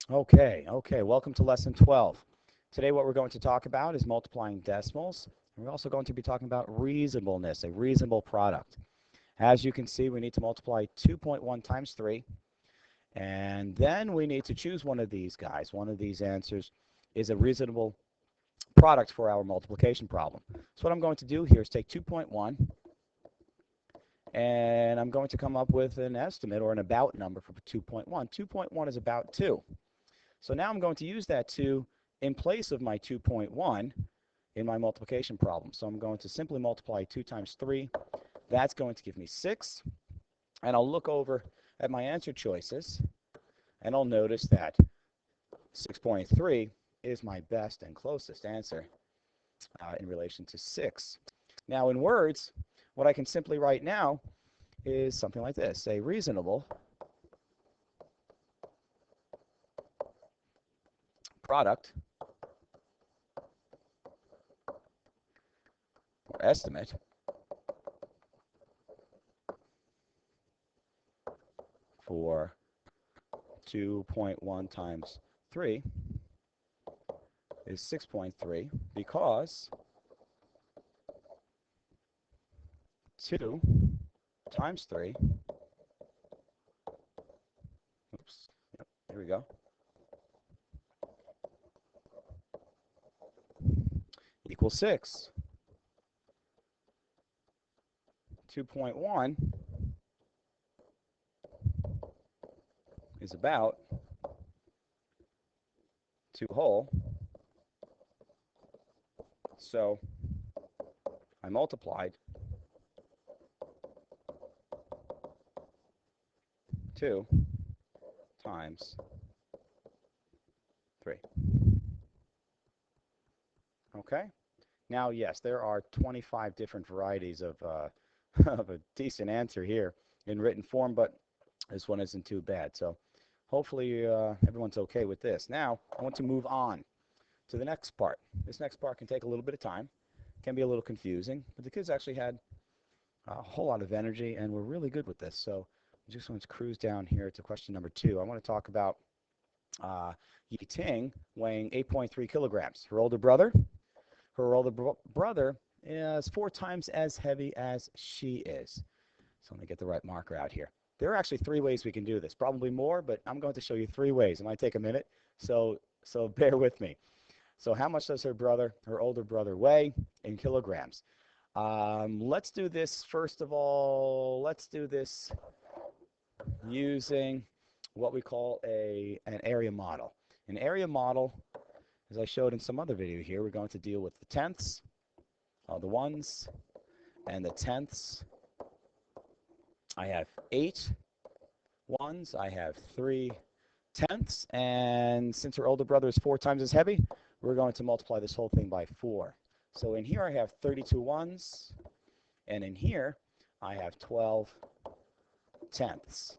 Okay, welcome to lesson 12. Today what we're going to talk about is multiplying decimals. And we're also going to be talking about reasonableness, a reasonable product. As you can see, we need to multiply 2.1 times 3, and then we need to choose one of these guys. One of these answers is a reasonable product for our multiplication problem. So what I'm going to do here is take 2.1, and I'm going to come up with an estimate or an about number for 2.1. 2.1 is about 2. So now I'm going to use that 2 in place of my 2.1 in my multiplication problem. So I'm going to simply multiply 2 times 3. That's going to give me 6. And I'll look over at my answer choices, and I'll notice that 6.3 is my best and closest answer in relation to 6. Now in words, what I can simply write now is something like this: a reasonable product or estimate for 2.1 times 3 is 6.3 because 2 times 3, oops, yep, here we go, equals 6. 2.1 is about 2 whole, so I multiplied 2 times 3. Okay? Now, yes, there are 25 different varieties of, of a decent answer here in written form, but this one isn't too bad. So hopefully everyone's okay with this. Now, I want to move on to the next part. This next part can take a little bit of time, can be a little confusing, but the kids actually had a whole lot of energy and were really good with this. So I just want to cruise down here to question number 2. I want to talk about Yi Ting weighing 8.3 kilograms. Her older brother is 4 times as heavy as she is. So let me get the right marker out here. There are actually 3 ways we can do this, probably more, but I'm going to show you 3 ways. It might take a minute, so bear with me. So how much does her older brother weigh in kilograms? Let's do this first of all. Let's do this using what we call an area model. An area model, as I showed in some other video here, we're going to deal with the tenths, the ones, and the tenths. I have 8 ones, I have 3 tenths, and since her older brother is 4 times as heavy, we're going to multiply this whole thing by 4. So in here I have 32 ones, and in here I have 12 tenths.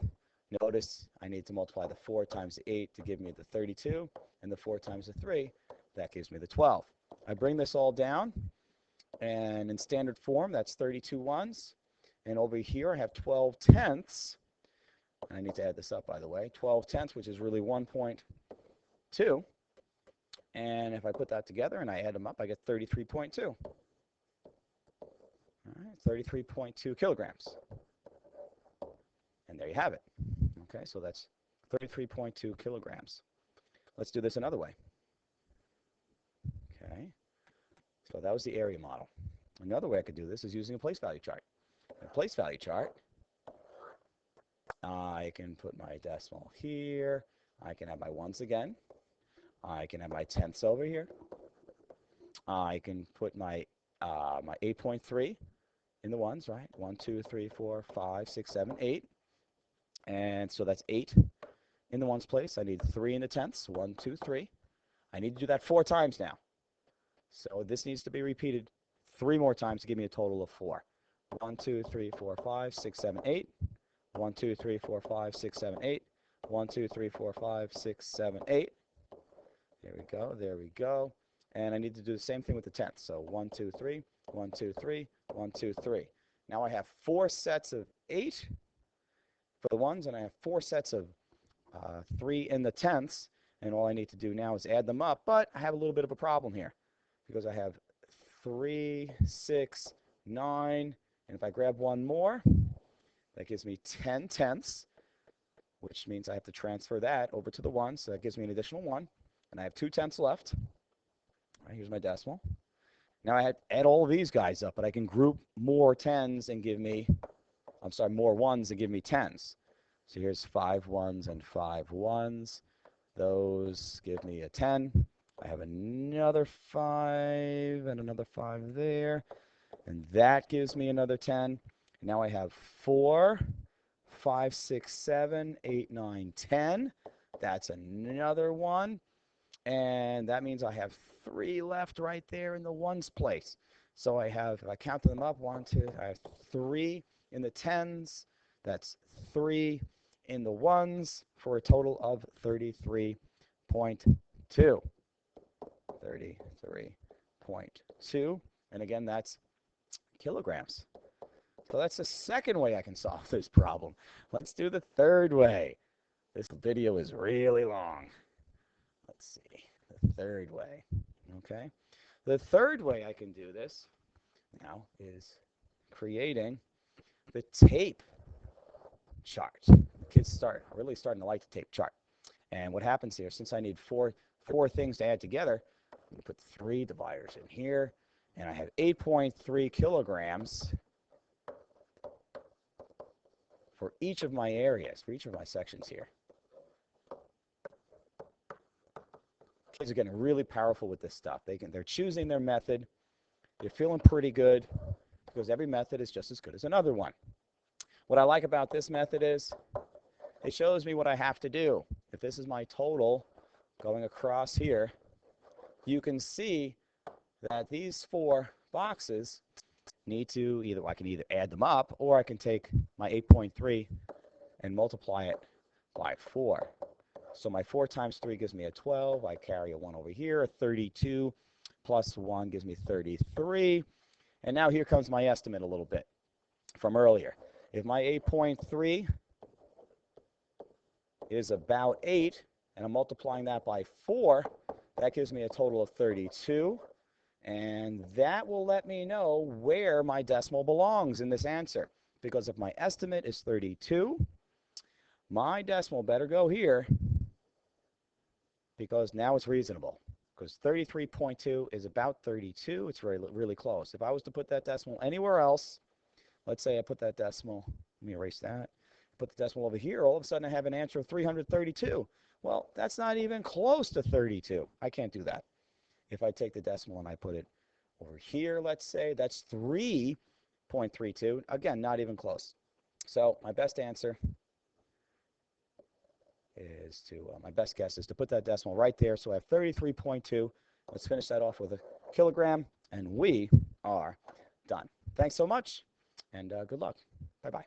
Notice I need to multiply the 4 times the 8 to give me the 32, and the 4 times the 3, that gives me the 12. I bring this all down, and in standard form, that's 32 ones. And over here, I have 12 tenths. And I need to add this up, by the way. 12 tenths, which is really 1.2. And if I put that together and I add them up, I get 33.2. All right, 33.2 kilograms. And there you have it. Okay, so that's 33.2 kilograms. Let's do this another way. Okay, so that was the area model. Another way I could do this is using a place value chart. In a place value chart, I can put my decimal here. I can have my ones again. I can have my tenths over here. I can put my 8.3 in the ones, right? 1, 2, 3, 4, 5, 6, 7, 8. And so that's 8 in the ones place. I need 3 in the tenths. 1, 2, 3. I need to do that 4 times now. So this needs to be repeated 3 more times to give me a total of 4. 1, 2, 3, 4, 5, 6, 7, 8. 1, 2, 3, 4, 5, 6, 7, 8. 1, 2, 3, 4, 5, 6, 7, 8. There we go. There we go. And I need to do the same thing with the tenths. So 1, 2, 3, 1, 2, 3, 1, 2, 3. Now I have 4 sets of 8 for the ones, and I have 4 sets of 3 in the tenths. And all I need to do now is add them up, but I have a little bit of a problem here because I have 3, 6, 9, and if I grab one more, that gives me 10 tenths, which means I have to transfer that over to the 1, so that gives me an additional 1, and I have 2 tenths left. All right, here's my decimal. Now I had to add all of these guys up, but I can group more 10s and give me, more 1s and give me 10s. So here's 5 1s and 5 1s. Those give me a 10. I have another 5 and another 5 there, and that gives me another 10. Now I have 4, 5, 6, 7, 8, 9, 10. That's another 1. And that means I have 3 left right there in the ones place. So I have, if I count them up, 1, 2, I have 3 in the tens. That's 3 in the ones for a total of 33.2. 33.2. And again, that's kilograms. So that's the second way I can solve this problem. Let's do the third way. This video is really long. Let's see, the third way, okay? The third way I can do this now is creating the tape chart. Kids are really starting to like the tape chart. And what happens here, since I need four things to add together, I'm going to put 3 dividers in here, and I have 8.3 kilograms for each of my areas, for each of my sections here. Kids are getting really powerful with this stuff. They're choosing their method. They're feeling pretty good because every method is just as good as another one. What I like about this method is it shows me what I have to do. If this is my total going across here, you can see that these 4 boxes need to I can either add them up or I can take my 8.3 and multiply it by 4. So my 4 times 3 gives me a 12. I carry a 1 over here. A 32 plus 1 gives me 33. And now here comes my estimate a little bit from earlier. If my 8.3 is about 8, and I'm multiplying that by 4, that gives me a total of 32. And that will let me know where my decimal belongs in this answer. Because if my estimate is 32, my decimal better go here, because now it's reasonable. Because 33.2 is about 32. It's really close. If I was to put that decimal anywhere else, let's say I put that decimal, let me erase that, put the decimal over here, all of a sudden I have an answer of 332. Well, that's not even close to 32. I can't do that. If I take the decimal and I put it over here, let's say, that's 3.32. Again, not even close. So my best answer is my best guess is to put that decimal right there. So I have 33.2. Let's finish that off with a kilogram, and we are done. Thanks so much, and good luck. Bye-bye.